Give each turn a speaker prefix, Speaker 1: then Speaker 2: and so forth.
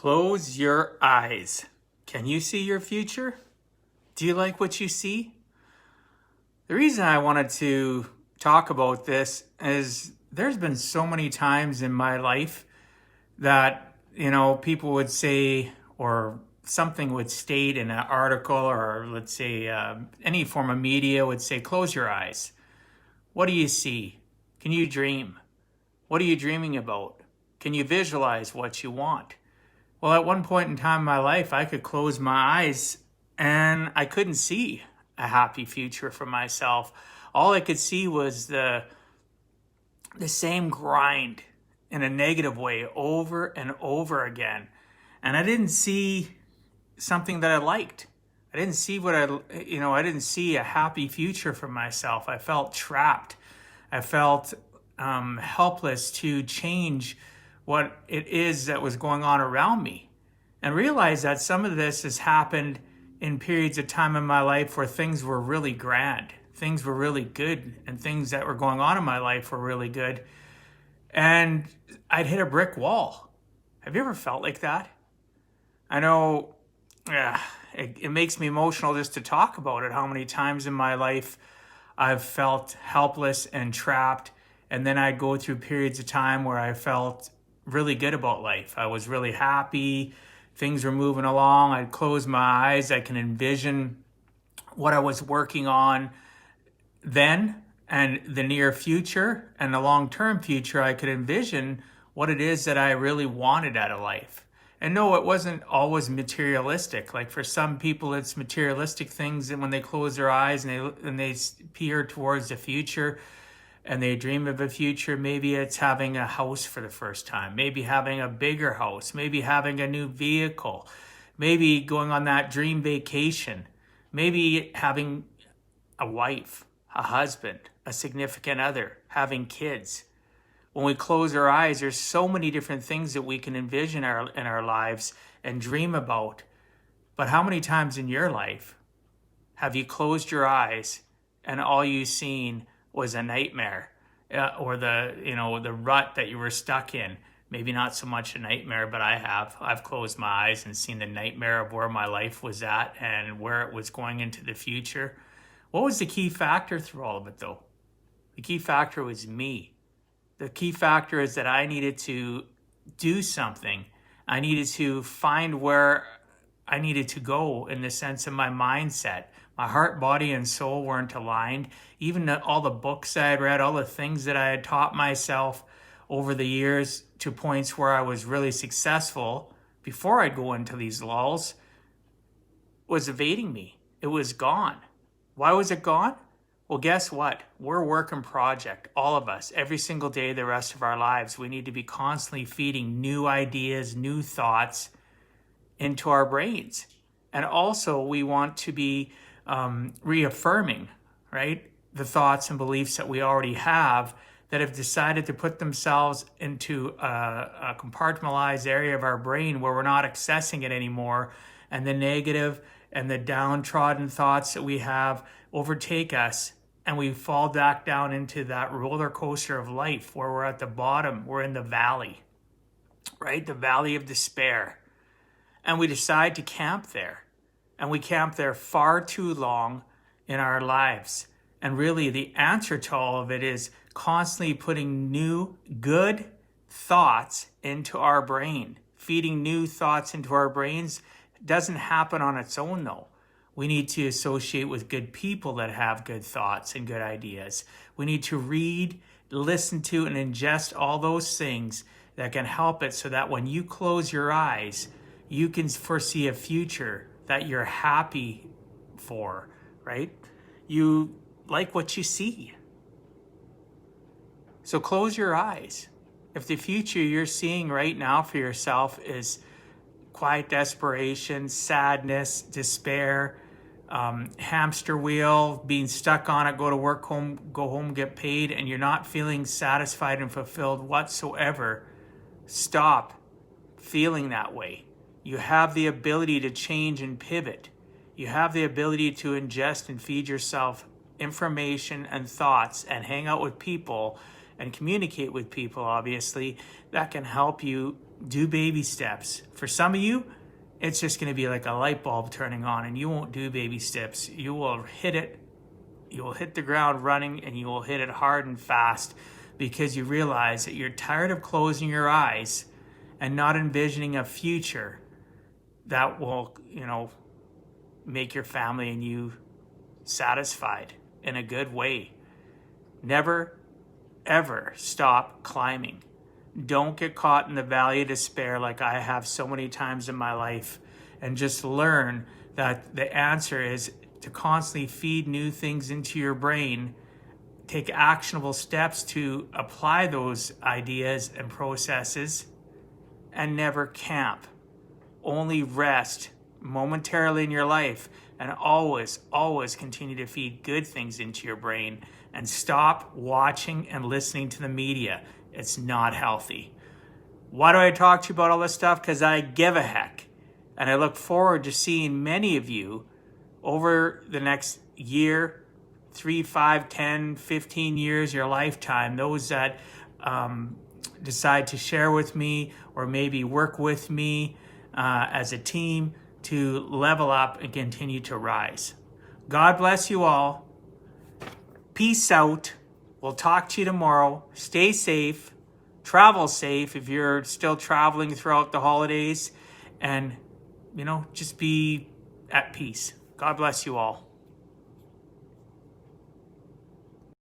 Speaker 1: Close your eyes. Can you see your future? Do you like what you see? The reason I wanted to talk about this is there's been so many times in my life that, people would say, or something would state in an article, or let's say any form of media would say, close your eyes. What do you see? Can you dream? What are you dreaming about? Can you visualize what you want? Well, at one point in time in my life, I could close my eyes and I couldn't see a happy future for myself. All I could see was the same grind in a negative way over and over again. And I didn't see something that I liked. I didn't see I didn't see a happy future for myself. I felt trapped. I felt helpless to change what it is that was going on around me, and realize that some of this has happened in periods of time in my life where things were really grand, things were really good, and things that were going on in my life were really good. And I'd hit a brick wall. Have you ever felt like that? I know it makes me emotional just to talk about it, how many times in my life I've felt helpless and trapped. And then I'd go through periods of time where I felt really good about life. I was really happy. Things were moving along. I'd close my eyes. I can envision what I was working on then and the near future and the long-term future. I could envision what it is that I really wanted out of life. And no, it wasn't always materialistic. Like for some people, it's materialistic things, and when they close their eyes and they peer towards the future, and they dream of a future, maybe it's having a house for the first time, maybe having a bigger house, maybe having a new vehicle, maybe going on that dream vacation, maybe having a wife, a husband, a significant other, having kids. When we close our eyes, there's so many different things that we can envision in our lives and dream about. But how many times in your life have you closed your eyes and all you've seen was a nightmare, or the rut that you were stuck in? Maybe not so much a nightmare, but I've closed my eyes and seen the nightmare of where my life was at and where it was going into the future. What was the key factor through all of it, though? The key factor was me. The key factor is that I needed to do something. I needed to find where I needed to go in the sense of my mindset. My heart, body, and soul weren't aligned. Even all the books I had read, all the things that I had taught myself over the years to points where I was really successful before I'd go into these lulls, was evading me. It was gone. Why was it gone? Well, guess what? We're a work in project, all of us, every single day, the rest of our lives. We need to be constantly feeding new ideas, new thoughts into our brains. And also we want to be reaffirming, right, the thoughts and beliefs that we already have that have decided to put themselves into a compartmentalized area of our brain where we're not accessing it anymore, and the negative and the downtrodden thoughts that we have overtake us, and we fall back down into that roller coaster of life where we're at the bottom, we're in the valley, right, the valley of despair, and we decide to camp there. And we camp there far too long in our lives. And really the answer to all of it is constantly putting new good thoughts into our brain. Feeding new thoughts into our brains doesn't happen on its own, though. We need to associate with good people that have good thoughts and good ideas. We need to read, listen to, and ingest all those things that can help it so that when you close your eyes, you can foresee a future that you're happy for, right? You like what you see. So close your eyes. If the future you're seeing right now for yourself is quiet desperation, sadness, despair, hamster wheel, being stuck on it, go to work, go home, get paid, and you're not feeling satisfied and fulfilled whatsoever, stop feeling that way. You have the ability to change and pivot. You have the ability to ingest and feed yourself information and thoughts and hang out with people and communicate with people, obviously, that can help you Do baby steps. For some of you, it's just going to be like a light bulb turning on, and you won't do baby steps. You will hit it. You will hit the ground running, and you will hit it hard and fast because you realize that you're tired of closing your eyes and not envisioning a future that will, make your family and you satisfied in a good way. Never, ever stop climbing. Don't get caught in the valley of despair like I have so many times in my life, and just learn that the answer is to constantly feed new things into your brain, take actionable steps to apply those ideas and processes, and never camp. Only rest momentarily in your life, and always, always continue to feed good things into your brain, and stop watching and listening to the media. It's not healthy. Why do I talk to you about all this stuff? Because I give a heck. And I look forward to seeing many of you over the next year, 3, 5, 10, 15 years, your lifetime. Those that decide to share with me or maybe work with me as a team to level up and continue to rise. God bless you all. Peace out. We'll talk to you tomorrow. Stay safe. Travel safe if you're still traveling throughout the holidays. And, just be at peace. God bless you all.